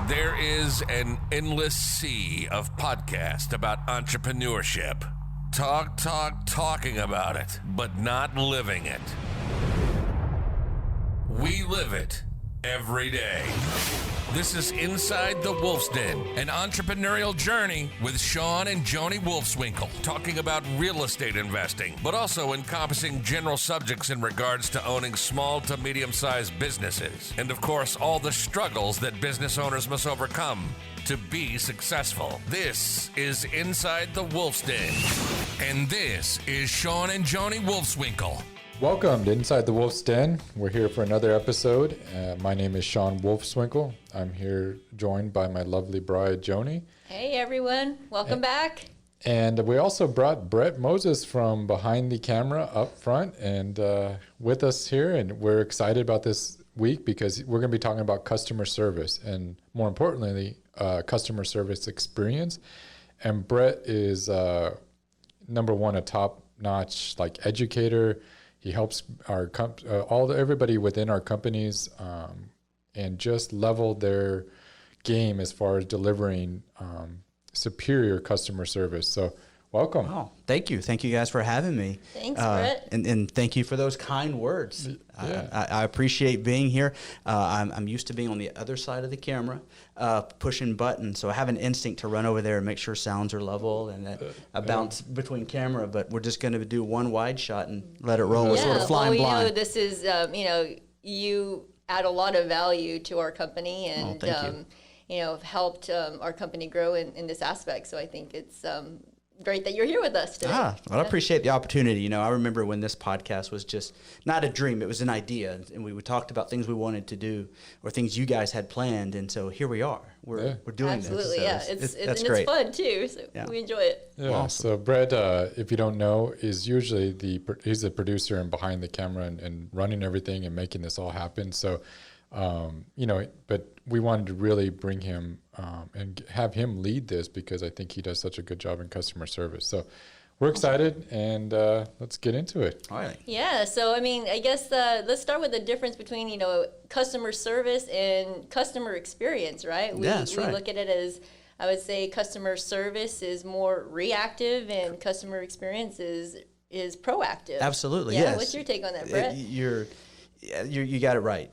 There is an endless sea of podcasts about entrepreneurship. Talking about it, but not living it. We live it every day. This is Inside the Wolf's Den, an entrepreneurial journey with Shawn and Joni Wolfswinkle, talking about real estate investing, but also encompassing general subjects in regards to owning small to medium-sized businesses, and of course, all the struggles that business owners must overcome to be successful. This is Inside the Wolf's Den, and this is Shawn and Joni Wolfswinkle. Welcome to Inside the Wolf's Den. We're here for another episode. My name is Shawn Wolfswinkle. I'm here joined by my lovely bride, Joni. Hey, everyone. Welcome back. And we also brought Brett Moses from behind the camera up front and with us here. And we're excited about this week because we're going to be talking about customer service and, more importantly, customer service experience. And Brett is, number one, a top-notch educator. He helps our everybody within our companies and just level their game as far as delivering superior customer service. So welcome. Oh, thank you. Thank you guys for having me. Thanks, Brett. And thank you for those kind words. Yeah. I appreciate being here. I'm used to being on the other side of the camera, pushing buttons. So I have an instinct to run over there and make sure sounds are level and that I bounce between camera. But we're just going to do one wide shot and let it roll. We're sort of flying blind. Know this is, you add a lot of value to our company and, have helped our company grow in this aspect. So I think it's great that you're here with us today. Well, I appreciate the opportunity. I remember when this podcast was just not a dream, it was an idea. And we talked about things we wanted to do or things you guys had planned. And so here we are. We're doing Absolutely, this. Absolutely, So it's great. it's fun too. So we enjoy it. Yeah. Awesome. So Brett, if you don't know, is usually he's the producer and behind the camera and running everything and making this all happen. So, but we wanted to really bring him and have him lead this because I think he does such a good job in customer service. So we're excited and let's get into it. All right. Yeah, so I guess let's start with the difference between customer service and customer experience, right? We look at it as, I would say, customer service is more reactive and customer experience is proactive. Absolutely. Yeah. Yes. What's your take on that, Brett? You got it right.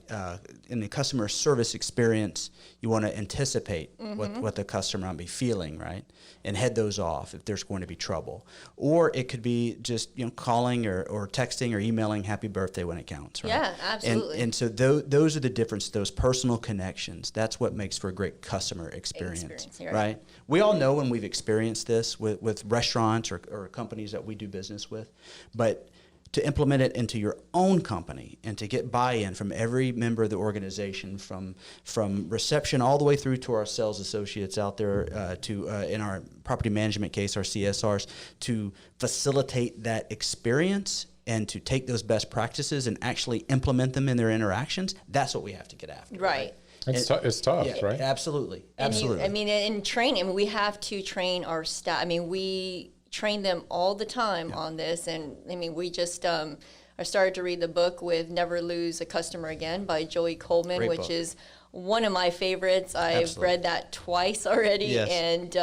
In the customer service experience, you want to anticipate what the customer might be feeling, right, and head those off if there's going to be trouble. Or it could be just calling or texting or emailing happy birthday when it counts, right? Yeah, absolutely. And so those are the difference. Those personal connections. That's what makes for a great customer experience, right? We all know when we've experienced this with restaurants or companies that we do business with, but to implement it into your own company and to get buy-in from every member of the organization, from reception all the way through to our sales associates out there, to in our property management case, our CSRs, to facilitate that experience and to take those best practices and actually implement them in their interactions. That's what we have to get after. Right. It's tough, Yeah, right? Absolutely. In training, we have to train our staff. We train them all the time on this, and we just I started to read the book with Never Lose a Customer Again by Joey Coleman. Great which book. is one of my favorites. I've read that twice already. Yes. And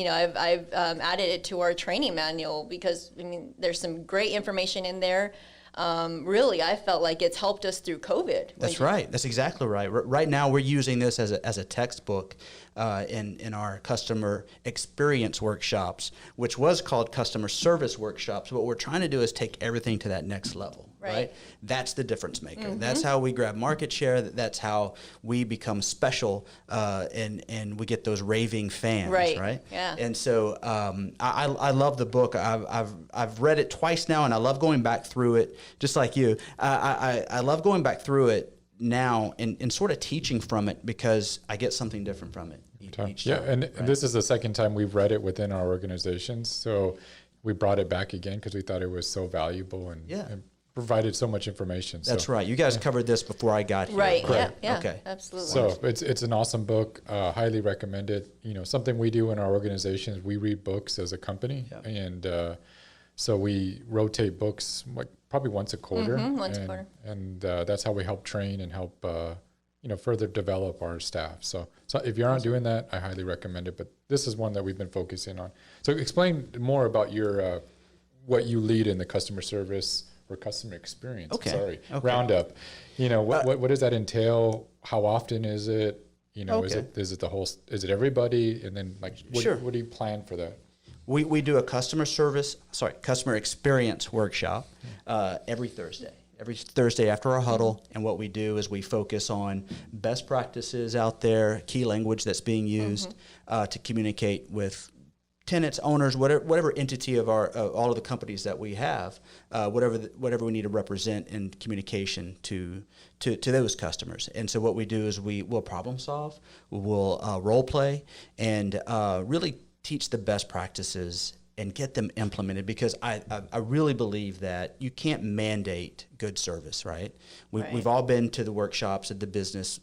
I've added it to our training manual because there's some great information in there. Really, I felt like it's helped us through COVID. That's right. That's exactly right. Right now, we're using this as a textbook in our customer experience workshops, which was called customer service workshops. What we're trying to do is take everything to that next level. Right? That's the difference maker. Mm-hmm. That's how we grab market share. That's how we become special, and we get those raving fans. Right. Yeah. And so I love the book. I've read it twice now, and I love going back through it. Just like you, I love going back through it now and sort of teaching from it because I get something different from it each time. Yeah, and this is the second time we've read it within our organizations. So we brought it back again because we thought it was so valuable and provided so much information. That's right. You guys covered this before I got here. Right. Correct. Yeah. Okay. Absolutely. So it's an awesome book. Highly recommend it. Something we do in our organizations, we read books as a company, and So we rotate books like probably once a quarter. Once a quarter. And that's how we help train and help, further develop our staff. So if you aren't doing that, I highly recommend it. But this is one that we've been focusing on. So explain more about your what you lead in the customer service or customer experience. Okay. Roundup. What does that entail? How often is it? Is it the whole? Is it everybody? And then what do you plan for that? We do a customer experience workshop every Thursday. Every Thursday after our huddle, and what we do is we focus on best practices out there, key language that's being used to communicate with tenants, owners, whatever entity of all of the companies that we have, whatever we need to represent in communication to those customers. And so what we do is we'll problem solve, we'll role play, and really teach the best practices and get them implemented, because I really believe that you can't mandate good service, right? We've all been to the workshops at the business,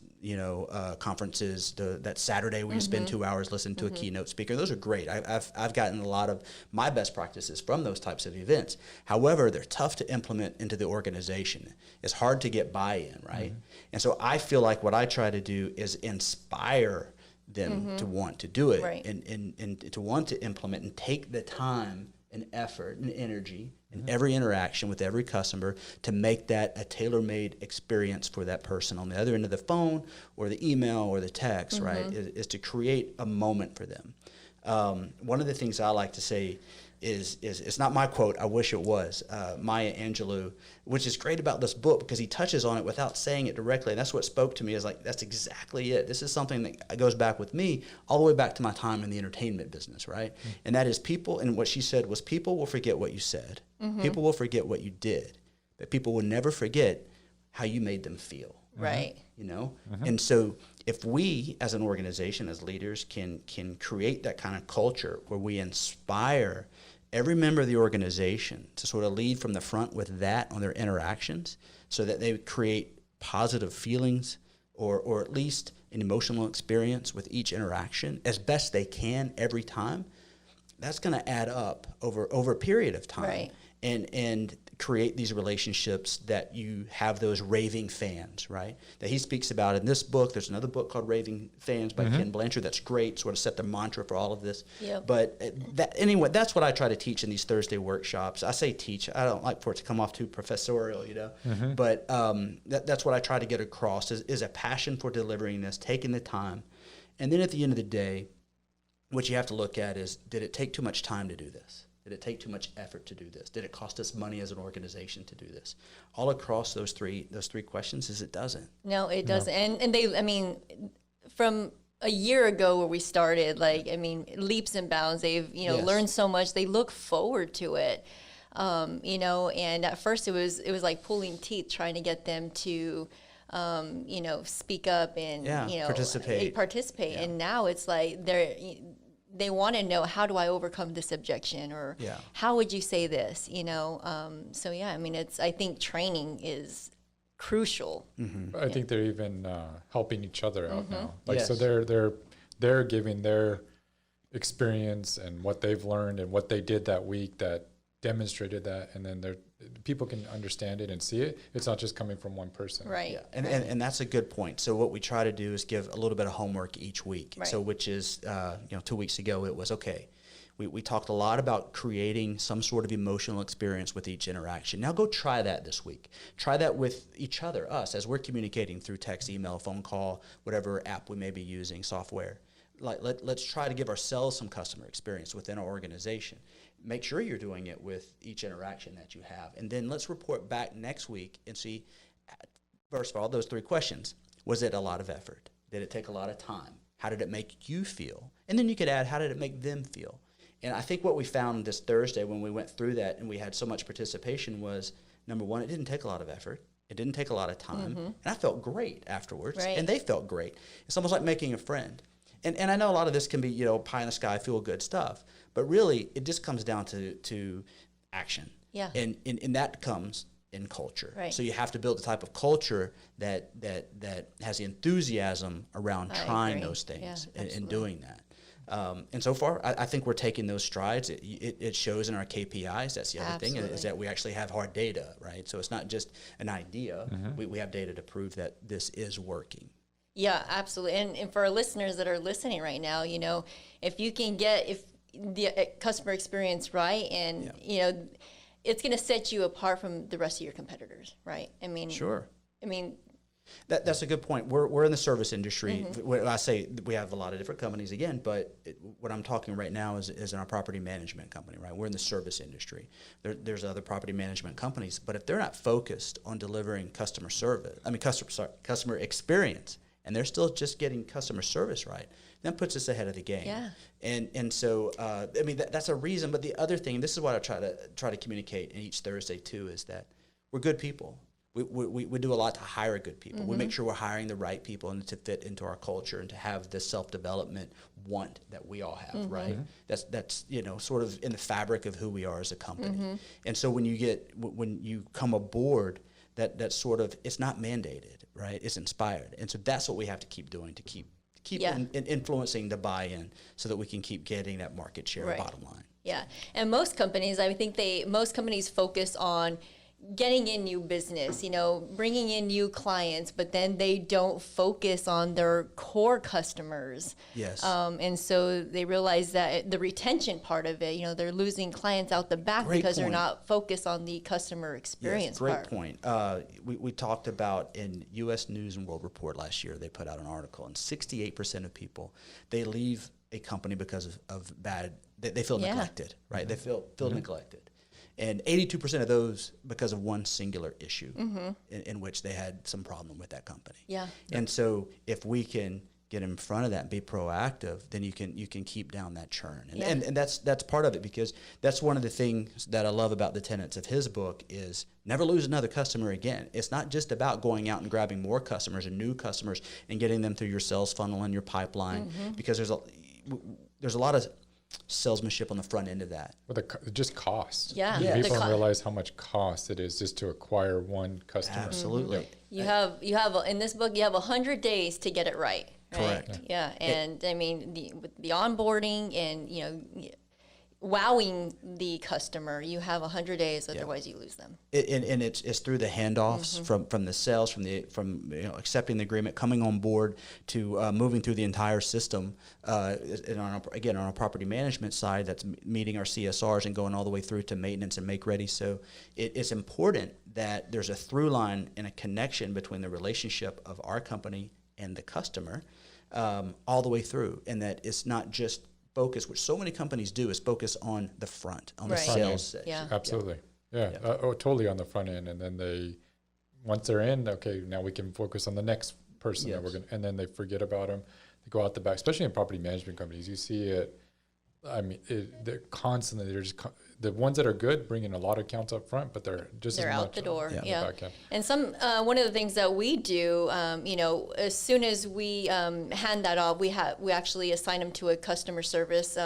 conferences. That Saturday where you spend 2 hours listening to a keynote speaker. Those are great. I've gotten a lot of my best practices from those types of events. However, they're tough to implement into the organization. It's hard to get buy-in, right? And so I feel like what I try to do is inspire them to want to do it, and to want to implement and take the time and effort and energy in every interaction with every customer to make that a tailor-made experience for that person on the other end of the phone or the email or the text, right, is to create a moment for them. One of the things I like to say is it's not my quote, I wish it was, Maya Angelou, which is great about this book because he touches on it without saying it directly. And that's what spoke to me, is like, that's exactly it. This is something that goes back with me all the way back to my time in the entertainment business, right? And that is people, and what she said was, people will forget what you said. People will forget what you did, but people will never forget how you made them feel. Right. And so if we as an organization, as leaders, can create that kind of culture where we inspire every member of the organization to sort of lead from the front with that on their interactions, so that they create positive feelings or at least an emotional experience with each interaction as best they can every time, that's going to add up over a period of time. Right. And create these relationships that you have those raving fans, right? That he speaks about in this book. There's another book called Raving Fans by Ken Blanchard that's great, sort of set the mantra for all of this. Yep. But anyway, that's what I try to teach in these Thursday workshops. I say teach. I don't like for it to come off too professorial, But that's what I try to get across is a passion for delivering this, taking the time. And then at the end of the day, what you have to look at is, did it take too much time to do this? Did it take too much effort to do this? Did it cost us money as an organization to do this? All across those three questions is it doesn't. No, it doesn't. And they, from a year ago where we started, leaps and bounds. They've, learned so much. They look forward to it. And at first it was like pulling teeth trying to get them to, speak up and, participate. Yeah. And now it's like they want to know, how do I overcome this objection, or how would you say this? I think training is crucial. I think they're even helping each other out now. So they're giving their experience and what they've learned and what they did that week that demonstrated that, and then people can understand it and see it. It's not just coming from one person. Right. Yeah. And that's a good point. So what we try to do is give a little bit of homework each week. Right. So which is, 2 weeks ago it was, okay, we talked a lot about creating some sort of emotional experience with each interaction. Now go try that this week. Try that with each other, us, as we're communicating through text, email, phone call, whatever app we may be using, software. Let's try to give ourselves some customer experience within our organization. Make sure you're doing it with each interaction that you have. And then let's report back next week and see, first of all, those three questions. Was it a lot of effort? Did it take a lot of time? How did it make you feel? And then you could add, how did it make them feel? And I think what we found this Thursday when we went through that and we had so much participation was, number one, it didn't take a lot of effort. It didn't take a lot of time. And I felt great afterwards. Right. And they felt great. It's almost like making a friend. And I know a lot of this can be, pie in the sky, feel good stuff. But really, it just comes down to action. Yeah. And that comes in culture. Right. So you have to build the type of culture that has the enthusiasm around trying those things and doing that. And so far, I think we're taking those strides. It shows in our KPIs. That's the other thing, is that we actually have hard data, right? So it's not just an idea. We have data to prove that this is working. Yeah, absolutely. And for our listeners that are listening right now, if you can get the customer experience right, and it's going to set you apart from the rest of your competitors, right? Sure. That's a good point. We're in the service industry. I say we have a lot of different companies again, but what I'm talking right now is in our property management company, right? We're in the service industry. There's other property management companies, but if they're not focused on delivering customer experience, and they're still just getting customer service right, that puts us ahead of the game. Yeah. And so that's a reason. But the other thing, this is what I try to communicate in each Thursday too, is that we're good people. We do a lot to hire good people. We make sure we're hiring the right people and to fit into our culture and to have this self-development want that we all have, right? That's sort of in the fabric of who we are as a company. And so when you come aboard, that sort of, it's not mandated, right? It's inspired. And so that's what we have to keep doing to keep influencing the buy-in so that we can keep getting that market share bottom line. Yeah. And most companies, I think most companies focus on getting in new business, bringing in new clients, but then they don't focus on their core customers. Yes. And so they realize that the retention part of it, they're losing clients out the back because they're not focused on the customer experience part. Great point. We talked about in U.S. News and World Report last year, they put out an article, and 68% of people, they leave a company because of bad, they feel neglected, right? They feel neglected. And 82% of those because of one singular issue in which they had some problem with that company. Yeah. And so if we can get in front of that and be proactive, then you can keep down that churn. And that's part of it, because that's one of the things that I love about the tenets of his book is never lose another customer again. It's not just about going out and grabbing more customers and new customers and getting them through your sales funnel and your pipeline, because there's a lot of salesmanship on the front end of that. With just cost. Yeah. People don't realize how much cost it is just to acquire one customer. Absolutely. You have in this book, you have 100 days to get it right. Correct. Yeah. And the onboarding and, wowing the customer, you have 100 days, otherwise you lose them. And it's through the handoffs from the sales, from accepting the agreement, coming on board, to moving through the entire system. And on our property management side, that's meeting our CSRs and going all the way through to maintenance and make ready. So it's important that there's a through line and a connection between the relationship of our company and the customer all the way through, and that it's not just focus, which so many companies do, is focus on the front, on the sales section. Yeah. Absolutely. Yeah. Totally on the front end. And then once they're in, okay, now we can focus on the next person that and then they forget about them. They go out the back, especially in property management companies. You see it. They're constantly, the ones that are good bring in a lot of accounts up front, but they're out the door. The back end. And one of the things that we do, as soon as we hand that off, we actually assign them to a customer service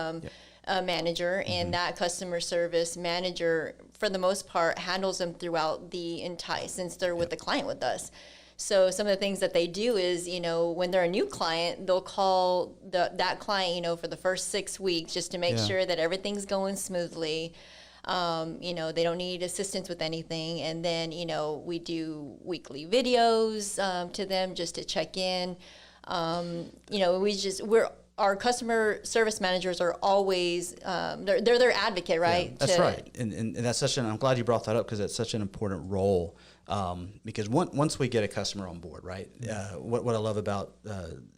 manager, and that customer service manager, for the most part, handles them throughout the entire, since they're with the client with us. So some of the things that they do is, when they're a new client, they'll call that client, for the first 6 weeks, just to make sure that everything's going smoothly. They don't need assistance with anything. And then, we do weekly videos to them just to check in. Our customer service managers are always, they're their advocate, right? Yeah, that's right. And that's I'm glad you brought that up, because that's such an important role. Because once we get a customer on board, right? What I love about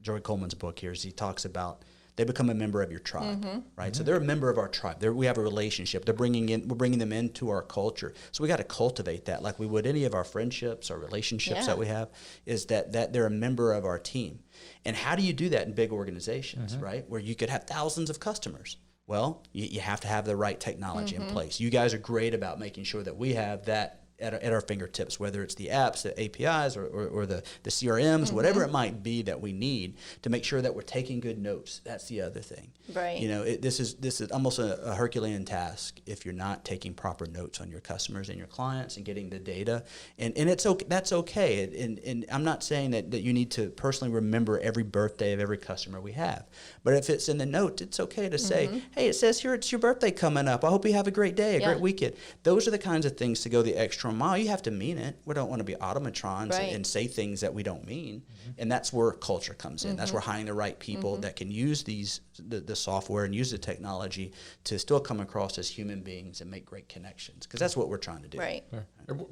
Joey Coleman's book here is he talks about they become a member of your tribe, right? So they're a member of our tribe. We have a relationship. We're bringing them into our culture. So we got to cultivate that like we would any of our friendships or relationships that we have, is that they're a member of our team. And how do you do that in big organizations, right? Where you could have thousands of customers. Well, you have to have the right technology in place. You guys are great about making sure that we have that at our fingertips, whether it's the apps, the APIs, or the CRMs, whatever it might be that we need to make sure that we're taking good notes. That's the other thing. Right. This is almost a Herculean task if you're not taking proper notes on your customers and your clients and getting the data. And it's okay. That's okay. And I'm not saying that you need to personally remember every birthday of every customer we have. But if it's in the notes, it's okay to say, hey, it says here it's your birthday coming up. I hope you have a great day, great weekend. Those are the kinds of things to go the extra mile. You have to mean it. We don't want to be automatrons and say things that we don't mean. And that's where culture comes in. That's where hiring the right people that can use the software and use the technology to still come across as human beings and make great connections, because that's what we're trying to do. Right.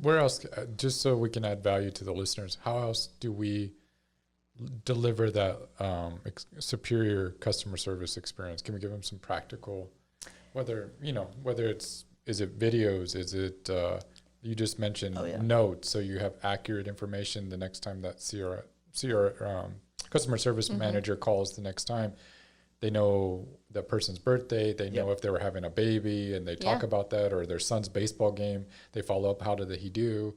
Where else, just so we can add value to the listeners, how else do we deliver that superior customer service experience? Can we give them some practical, whether is it videos, is it you just mentioned notes, so you have accurate information the next time that customer service manager calls the next time. They know the person's birthday, they know if they were having a baby, and they talk about that, or their son's baseball game, they follow up, how did he do?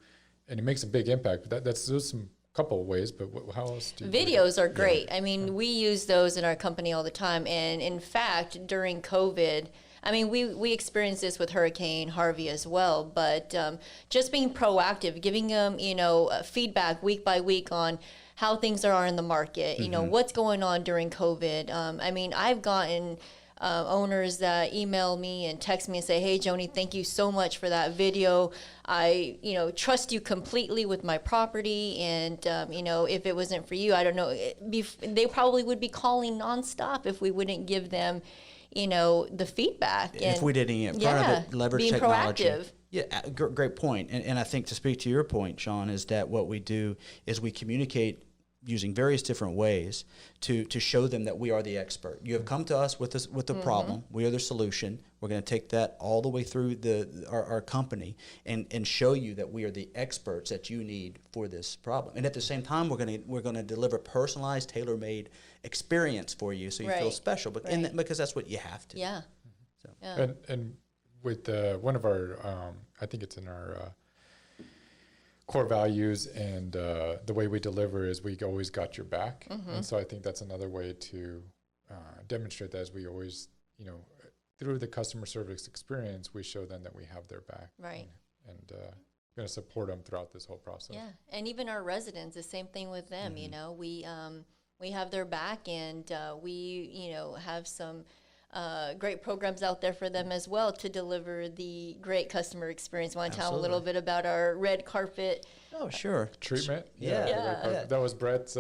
And it makes a big impact. That's just some couple of ways, but how else do you videos are great. I mean, we use those in our company all the time. And in fact, during COVID, I mean, we experienced this with Hurricane Harvey as well, but just being proactive, giving them, feedback week by week on how things are in the market, what's going on during COVID. I mean, I've gotten owners that email me and text me and say, hey, Joni, thank you so much for that video. I, trust you completely with my property. And, if it wasn't for you, I don't know, they probably would be calling nonstop if we wouldn't give them, the feedback. And if we didn't leverage being technology. Proactive. Yeah, great point. And I think, to speak to your point, Shawn, is that what we do is we communicate using various different ways to show them that we are the expert. You have come to us with a problem. We are the solution. We're going to take that all the way through our company and show you that we are the experts that you need for this problem. And at the same time, we're going to deliver personalized, tailor-made experience for you, so you feel special. Because that's what you have to. Yeah. So. Yeah. And with one of our, I think it's in our core values, and the way we deliver is we always got your back. And so I think that's another way to demonstrate that, as we always, through the customer service experience, we show them that we have their back. Right. And going to support them throughout this whole process. Yeah. And even our residents, the same thing with them. We have their back, and we have some great programs out there for them as well to deliver the great customer experience. Want to tell a little bit about our red carpet? Oh, sure. Treatment? Yeah. That was Brett's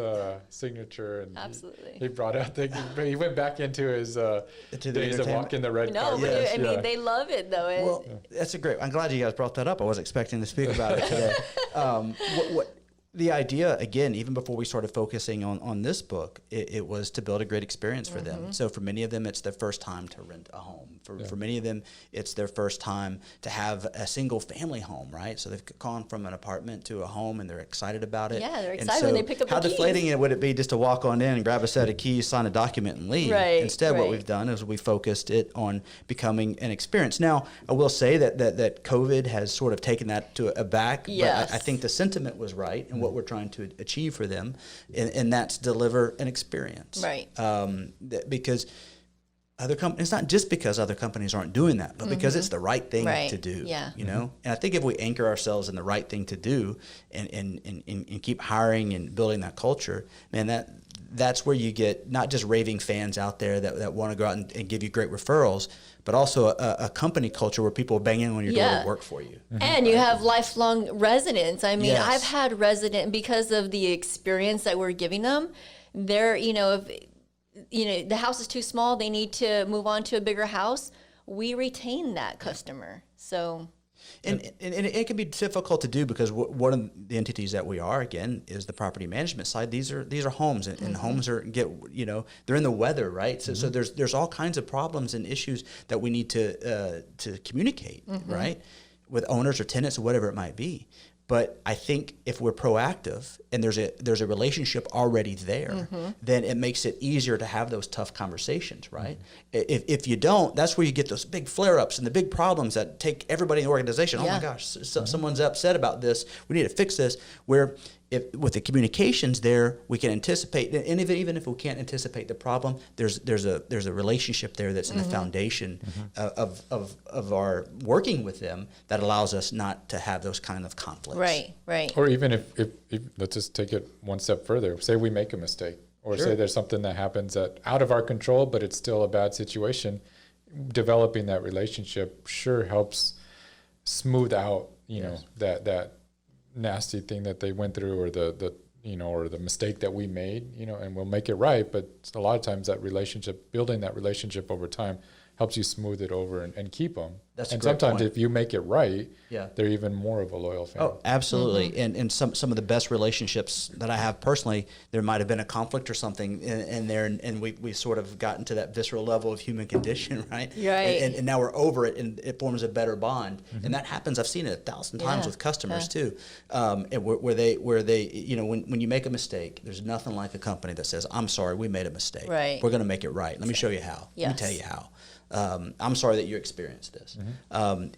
signature. And absolutely. He brought out he went back into his days of walking the red carpet. But I mean, they love it, though. Well, that's I'm glad you guys brought that up. I wasn't expecting to speak about it today. The idea, again, even before we started focusing on this book, it was to build a great experience for them. So for many of them, it's their first time to rent a home. For many of them, it's their first time to have a single family home, right? So they've gone from an apartment to a home, and they're excited about it. Yeah, they're excited when they pick up the keys. How deflating would it be just to walk on in and grab a set of keys, sign a document, and leave? Right, Instead, what we've done is we focused it on becoming an experience. Now, I will say that COVID has sort of taken that to a back, yes. but I think the sentiment was right, and what we're trying to achieve for them, and that's deliver an experience. Right. Because other companies, it's not just because other companies aren't doing that, but because it's the right thing to do. Yeah. And I think if we anchor ourselves in the right thing to do and keep hiring and building that culture, man, that's where you get not just raving fans out there that want to go out and give you great referrals, but also a company culture where people are banging on your door to work for you. And you have lifelong residents. I mean, Yes. I've had resident, because of the experience that we're giving them, they're, if the house is too small, they need to move on to a bigger house, we retain that customer. So... And it can be difficult to do, because one of the entities that we are, again, is the property management side. These are homes, and homes they're in the weather, right? So there's all kinds of problems and issues that we need to communicate, right, with owners or tenants or whatever it might be. But I think if we're proactive and there's a relationship already there, then it makes it easier to have those tough conversations, right? If you don't, that's where you get those big flare-ups and the big problems that take everybody in the organization. Oh my gosh, someone's upset about this. We need to fix this. Where with the communications there, we can anticipate, and even if we can't anticipate the problem, there's a relationship there that's in the foundation of our working with them that allows us not to have those kind of conflicts. Right. Or even if let's just take it one step further. Say we make a mistake, or say there's something that happens that out of our control, but it's still a bad situation. Developing that relationship sure helps smooth out, know, that nasty thing that they went through, or the mistake that we made, and we'll make it right. But a lot of times building that relationship over time helps you smooth it over and keep them. That's a and great sometimes point. If you make it right, they're even more of a loyal fan. Oh, absolutely. And some of the best relationships that I have personally, there might have been a conflict or something in there, and we sort of gotten to that visceral level of human condition, right? Right. And now we're over it, and it forms a better bond. And that happens. I've seen it 1,000 times with customers too. And where they when you make a mistake, there's nothing like a company that says, "I'm sorry, we made a mistake. Right. We're going to make it right. Let me show you how. Yes. Let me tell you how." I'm sorry that you experienced this.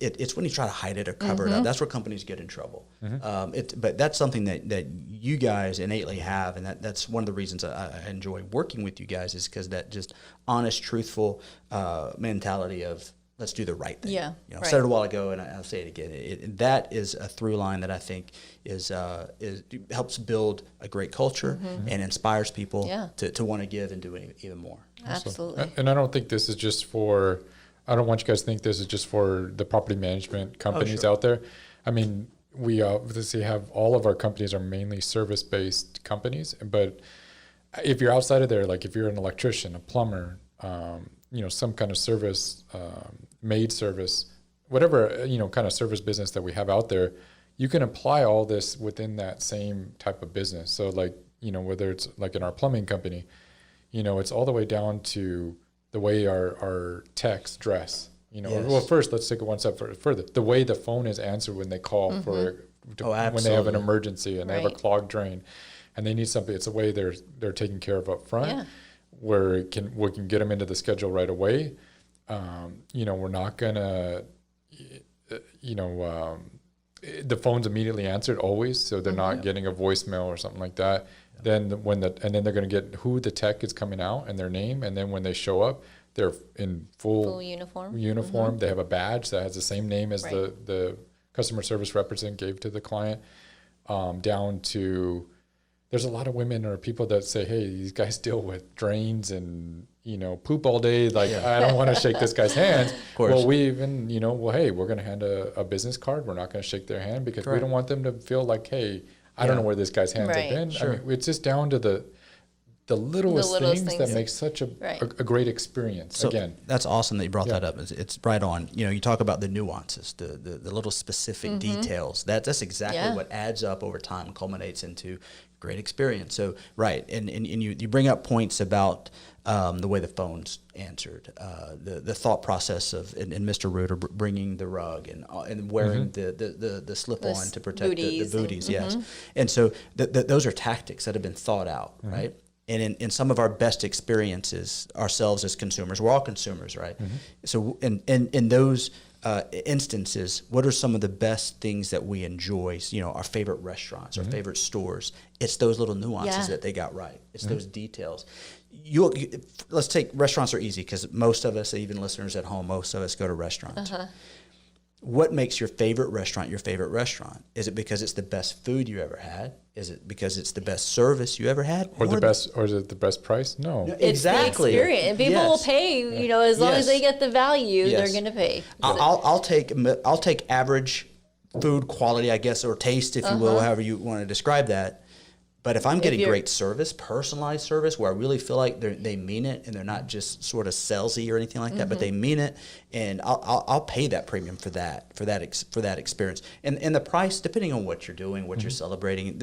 It's when you try to hide it or cover it up. That's where companies get in trouble. But that's something that you guys innately have, and that's one of the reasons I enjoy working with you guys, is because that just honest, truthful mentality of let's do the right thing. Yeah, I said it a while ago, and I'll say it again. That is a through line that I think is helps build a great culture and inspires people to want to give and do even more. Absolutely. And I don't think this is just for, I don't want you guys to think this is just for the property management companies out there. I mean, we obviously have, all of our companies are mainly service-based companies, but if you're outside of there, like if you're an electrician, a plumber, some kind of service, maid service, whatever, kind of service business that we have out there, you can apply all this within that same type of business. So like, whether it's like in our plumbing company, it's all the way down to the way our techs dress. Well, first, let's take it one step further. The way the phone is answered when they call when they have an emergency and they have a clogged drain and they need something. It's the way they're taken care of up front, where we can get them into the schedule right away. We're not gonna, the phone's immediately answered always, so they're not getting a voicemail or something like that. Then and then they're going to get who the tech is coming out and their name, and then when they show up, they're in full uniform. They have a badge that has the same name as the customer service representative gave to the client. Down to, there's a lot of women or people that say, "Hey, these guys deal with drains and poop all day. Like I don't want to shake this guy's hands." Well, we even hey, we're going to hand a business card. We're not going to shake their hand because we don't want them to feel like, hey, I don't know where this guy's hands have been. Sure. I mean, it's just down to the littlest things that make such a great experience. So again, that's awesome that you brought that up. It's right on. You talk about the nuances, the little specific details. That's exactly what adds up over time, culminates into great experience. So and you bring up points about the way the phone's answered, the thought process of and Mr. Reuter bringing the rug and wearing the slip on to protect the booties. Yes, and so those are tactics that have been thought out, right? And in some of our best experiences ourselves as consumers, we're all consumers, right? So in those instances, what are some of the best things that we enjoy? Our favorite restaurants, our favorite stores. It's those little nuances that they got right. It's those details. Let's take restaurants are easy because most of us, even listeners at home, most of us go to restaurants. What makes your favorite restaurant your favorite restaurant? Is it because it's the best food you ever had? Is it because it's the best service you ever had? Or is it the best price? No. Exactly. It's the experience. And people will pay, as long as they get the value, they're going to pay. I'll take average food quality, I guess, or taste, if you will, however you want to describe that. But if I'm getting great service, personalized service, where I really feel like they mean it and they're not just sort of salesy or anything like that, but they mean it, and I'll pay that premium for that experience. And the price, depending on what you're doing, what you're celebrating,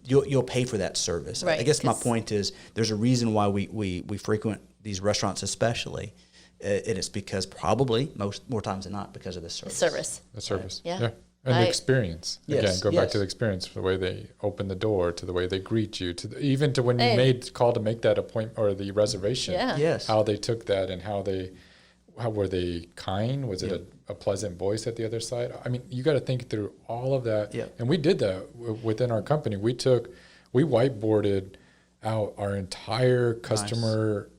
you'll pay for that service. Right, I guess my point is there's a reason why we frequent these restaurants, especially. And it's because probably more times than not because of the service. The service. Yeah. And the experience. Yes, Again, go yes. back to the experience, the way they open the door, to the way they greet you, even to when you call to make that appointment or the reservation. Yeah. Yes. How they took that and how were they kind? Was it a pleasant voice at the other side? I mean, you got to think through all of that. Yeah. And we did that within our company. We whiteboarded out our entire customer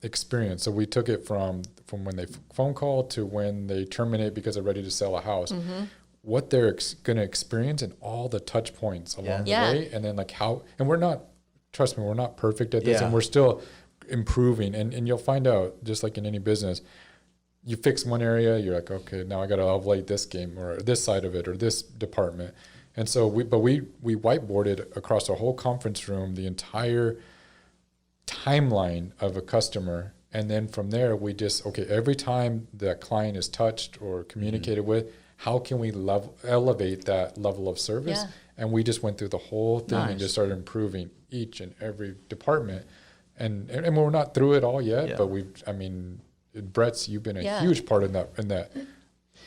experience. So we took it from when they phone call to when they terminate because they're ready to sell a house. Mm-hmm. What they're going to experience and all the touch points along the way. And then and trust me, we're not perfect at this and we're still improving. And you'll find out, just like in any business, you fix one area, you're like, okay, now I got to elevate this game or this side of it or this department. And so we whiteboarded across our whole conference room the entire timeline of a customer. And then from there, we just, every time that client is touched or communicated with, how can we elevate that level of service? Yeah. And we just went through the whole thing and just started improving each and every department. And we're not through it all yet, but Brett's, you've been a huge part in that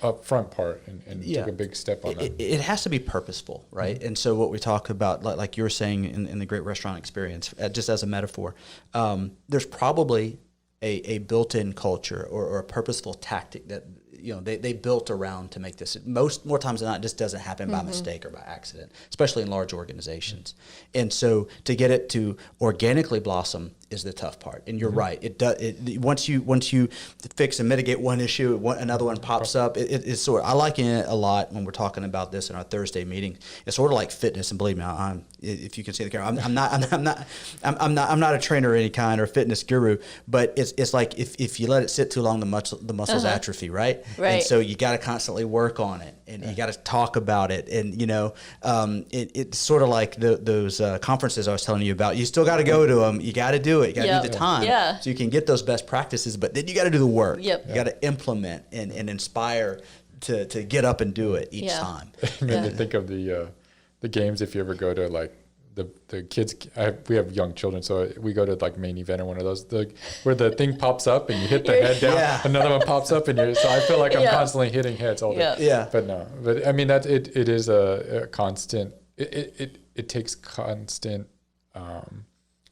upfront part and took a big step on that. It has to be purposeful, right? Mm-hmm. And so what we talk about, like you were saying in the great restaurant experience, just as a metaphor, there's probably a built-in culture or a purposeful tactic that they built around to make this. More times than not, it just doesn't happen by mistake or by accident, especially in large organizations. And so to get it to organically blossom is the tough part. And you're right. It does. Once you fix and mitigate one issue, another one pops up. It's sort of, I liken it a lot when we're talking about this in our Thursday meeting. It's sort of like fitness. And believe me, if you can see the camera, I'm not a trainer of any kind or a fitness guru. But it's like if you let it sit too long, the muscles atrophy, right? Right. And so you got to constantly work on it, and you got to talk about it. And it's sort of like those conferences I was telling you about. You still got to go to them. You got to do it. You got to do the time so you can get those best practices. But then you got to do the work. Yep. You got to implement and inspire to get up and do it each time. Made me think of the games. If you ever go to like the kids, we have young children, so we go to like main event or one of those where the thing pops up and you hit the head down, another one pops up, and so I feel like I'm constantly hitting heads all day. But I mean that it is a constant. It takes constant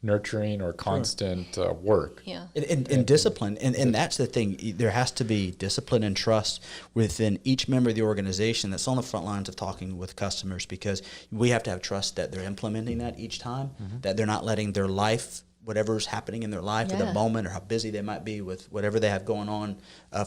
nurturing or constant work. And discipline. And that's the thing. There has to be discipline and trust within each member of the organization that's on the front lines of talking with customers, because we have to have trust that they're implementing that each time, that they're not letting their life, whatever's happening in their life or their moment or how busy they might be with whatever they have going on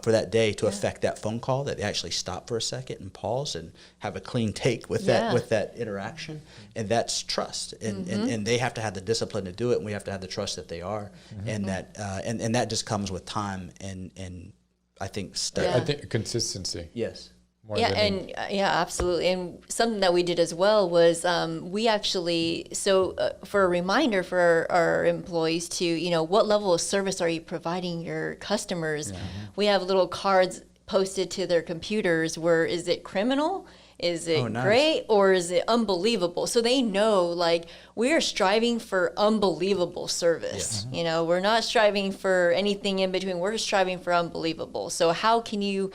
for that day to affect that phone call, that they actually stop for a second and pause and have a clean take with that interaction. And that's trust. And they have to have the discipline to do it, and we have to have the trust that they are. And that and that just comes with time and I think I think consistency. Yes. Absolutely. And something that we did as well was we actually, for a reminder for our employees to, what level of service are you providing your customers? We have little cards posted to their computers where, is it criminal? Is it great? Or is it unbelievable? So they know, like, we are striving for unbelievable service. We're not striving for anything in between. We're striving for unbelievable. So how can you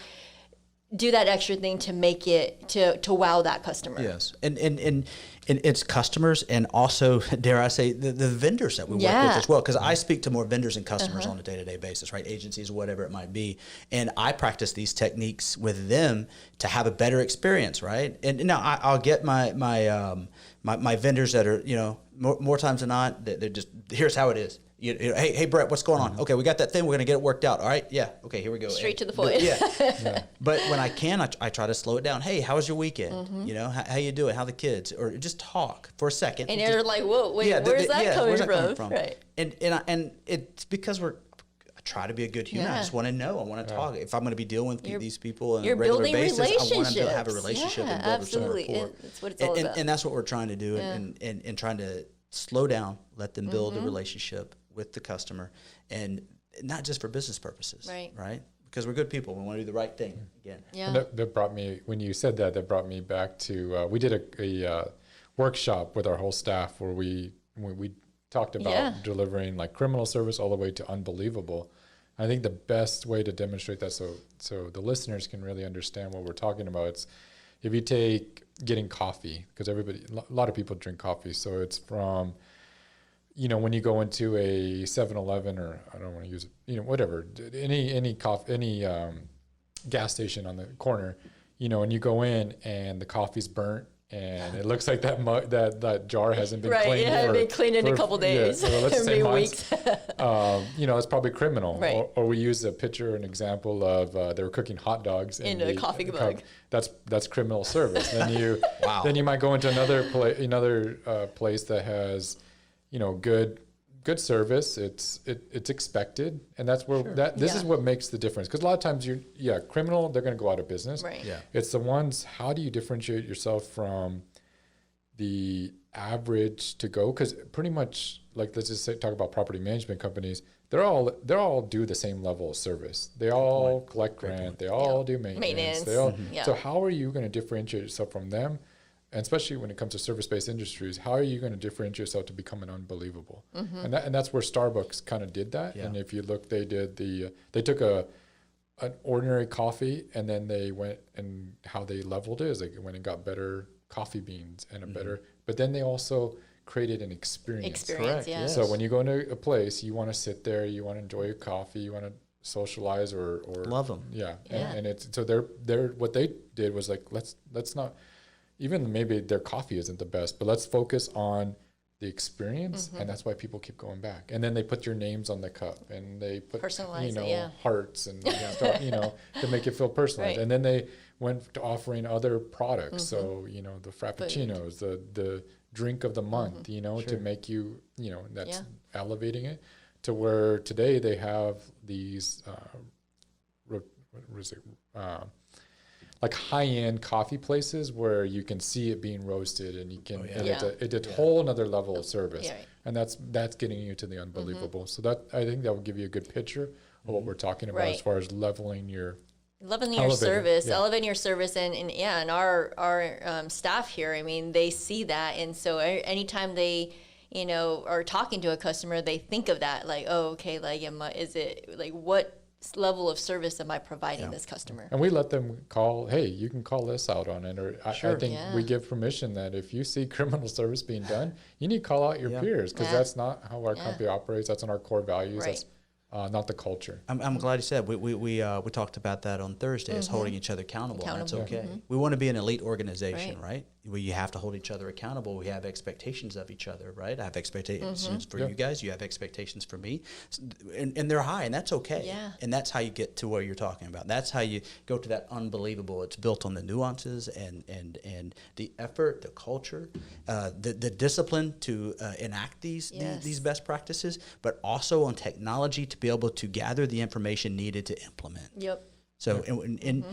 do that extra thing to make it to wow that customer? Yes, and it's customers, and also, dare I say, the vendors that we work with as well. Because I speak to more vendors and customers on a day-to-day basis, right? Agencies, whatever it might be, and I practice these techniques with them to have a better experience, right? And now I'll get my vendors that are more times than not, they're just, here's how it is. Hey, Brett, what's going on? Okay, we got that thing. We're going to get it worked out. All right? Yeah. Okay, here we go. Straight to the point. But when I can, I try to slow it down. Hey, how was your weekend? How you doing? How the kids? Or just talk for a second. And you're like, whoa, wait, where's that coming from? Right. And it's because I try to be a good human. I just want to know. I want to talk. If I'm going to be dealing with these people on a regular basis, I want them to have a relationship and build some rapport. That's what it's all about. And that's what we're trying to do, and trying to slow down, let them build a relationship with the customer, and not just for business purposes, right? Because we're good people. We want to do the right thing again. Yeah. That brought me, when you said that brought me back to, we did a workshop with our whole staff where we talked about delivering like criminal service all the way to unbelievable. I think the best way to demonstrate that, so the listeners can really understand what we're talking about, if you take getting coffee, because a lot of people drink coffee, so it's from, when you go into a 7-Eleven, or I don't want to use it, whatever, any coffee, any gas station on the corner, and you go in and the coffe's burnt, and it looks like that jar hasn't been cleaned. It hadn't been cleaned in a couple days. Yeah, let's say weeks. It's probably criminal. Right. Or we use a picture, an example of they were cooking hot dogs in a coffee mug. That's criminal service. Then you might go into another place that has, good service. It's expected, and that's where this is what makes the difference. Because a lot of times criminal, they're going to go out of business. Right. Yeah. It's the ones. How do you differentiate yourself from the average to go? Because pretty much, like, let's just talk about property management companies. They're all do the same level of service. They all collect rent. They all do maintenance. They all. So how are you going to differentiate yourself from them? And especially when it comes to service-based industries, how are you going to differentiate yourself to become an unbelievable? And that's where Starbucks kind of did that. Yeah. And if you look, they took an ordinary coffee, and then they went, and how they leveled it is they went and got better coffee beans and a better, but then they also created an experience. Correct. Yeah. So when you go into a place, you want to sit there, you want to enjoy your coffee, you want to socialize or love them. Yeah. And it's, so they're what they did was like, let's not, even maybe their coffee isn't the best, but let's focus on the experience, and that's why people keep going back. And then they put your names on the cup, and they put hearts and stuff, to make it feel personalized. Right. And then they went to offering other products, so the frappuccinos, the drink of the month, to make you, that's elevating it to where today they have these like high-end coffee places where you can see it being roasted, and you can, and it's a whole another level of service, and that's getting you to the unbelievable. So that, I think that will give you a good picture of what we're talking about as far as elevating your service, and our staff here. I mean, they see that, and so anytime they are talking to a customer, they think of that, like, oh, okay, like, is it like what level of service am I providing this customer? And we let them call, hey, you can call us out on it. Or I think we give permission that if you see criminal service being done, you need to call out your peers, because that's not how our company operates. That's in our core values. Right. That's not the culture. I'm glad you said. We talked about that on Thursday, is holding each other accountable. And that's okay. We want to be an elite organization, right? Where you have to hold each other accountable. We have expectations of each other, right? I have expectations for you guys. You have expectations for me. And they're high, and that's okay. Yeah. And that's how you get to where you're talking about. That's how you go to that unbelievable. It's built on the nuances and the effort, the culture, the discipline to enact these best practices, but also on technology to be able to gather the information needed to implement. Yep. So, and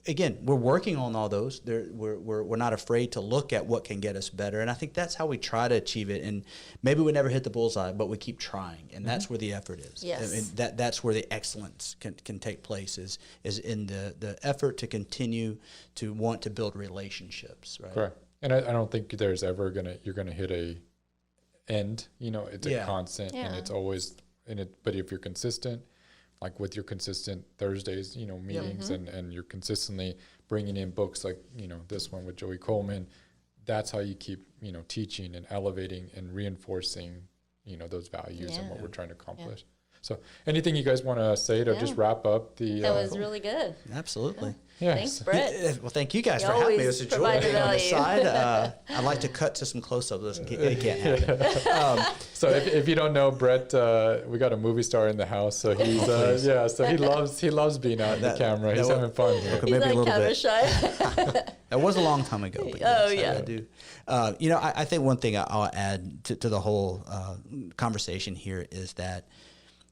again, we're working on all those. We're not afraid to look at what can get us better. And I think that's how we try to achieve it. And maybe we never hit the bullseye, but we keep trying. And that's where the effort is. Yes. And that's where the excellence can take place, is in the effort to continue to want to build relationships, right? Correct. And I don't think there's ever you're going to hit a end. It's a constant, and it's always in it. But if you're consistent, like with your consistent Thursdays, meetings, and you're consistently bringing in books like, this one with Joey Coleman, that's how you keep, teaching and elevating and reinforcing, those values and what we're trying to accomplish. Yeah. So anything you guys want to say to just wrap up the... That was really good. Absolutely. Yeah. Thanks, Brett. Well, thank you guys for having me. It was a joy being on the side. I'd like to cut to some close-ups. It can't happen. So if you don't know, Brett, we got a movie star in the house. So he's so he loves being out in the camera. He's having fun here. He's maybe like a little camera bit shy. That was a long time ago. But I do. I think one thing I'll add to the whole conversation here is that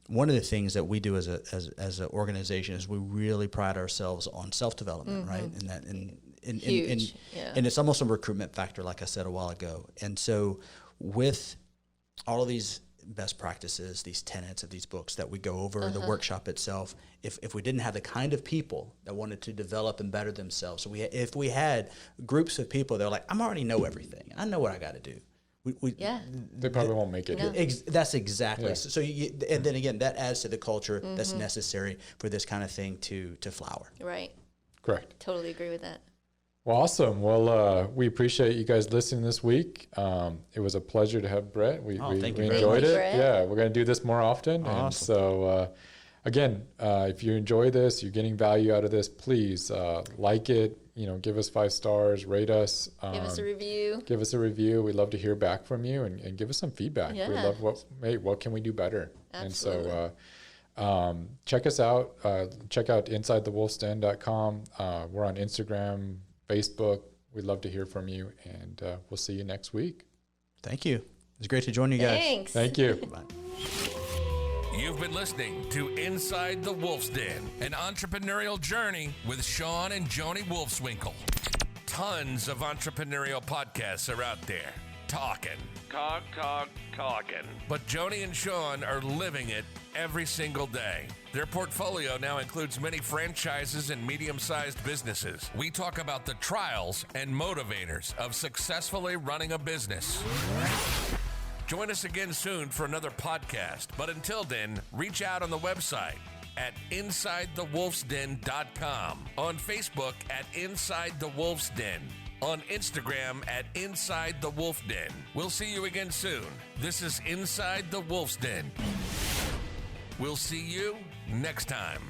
one of the things that we do as an organization is we really pride ourselves on self-development, right? And that and it's almost a recruitment factor, like I said a while ago. And so with all of these best practices, these tenets of these books that we go over, the workshop itself, if we didn't have the kind of people that wanted to develop and better themselves, so if we had groups of people that are like, I already know everything, I know what I got to do. They probably won't make it. No. That's exactly. Yeah. So and then again, that adds to the culture that's necessary for this kind of thing to flower. Right. Correct. Totally agree with that. Well, awesome. Well, we appreciate you guys listening this week. It was a pleasure to have Brett. We enjoyed it. Brett. Yeah, we're going to do this more often. Awesome. And so, again, if you enjoy this, you're getting value out of this, please like it. Give us 5 stars, rate us. Give us a review. Give us a review. We'd love to hear back from you and give us some feedback. Yeah. We love what can we do better? Absolutely. And so check us out. Check out InsideTheWolfsDen.com. We're on Instagram, Facebook. We'd love to hear from you, and we'll see you next week. Thank you. It's great to join you guys. Thanks. Thank you. Bye. You've been listening to Inside the Wolf's Den, an entrepreneurial journey with Shawn and Joni Wolfswinkel. Tons of entrepreneurial podcasts are out there. Talking. But Joni and Shawn are living it every single day. Their portfolio now includes many franchises and medium-sized businesses. We talk about the trials and motivators of successfully running a business. Join us again soon for another podcast. But until then, reach out on the website at InsideTheWolfsDen.com, on Facebook at Inside the Wolf's Den, on Instagram at Inside the Wolf Den. We'll see you again soon. This is Inside the Wolf's Den. We'll see you next time.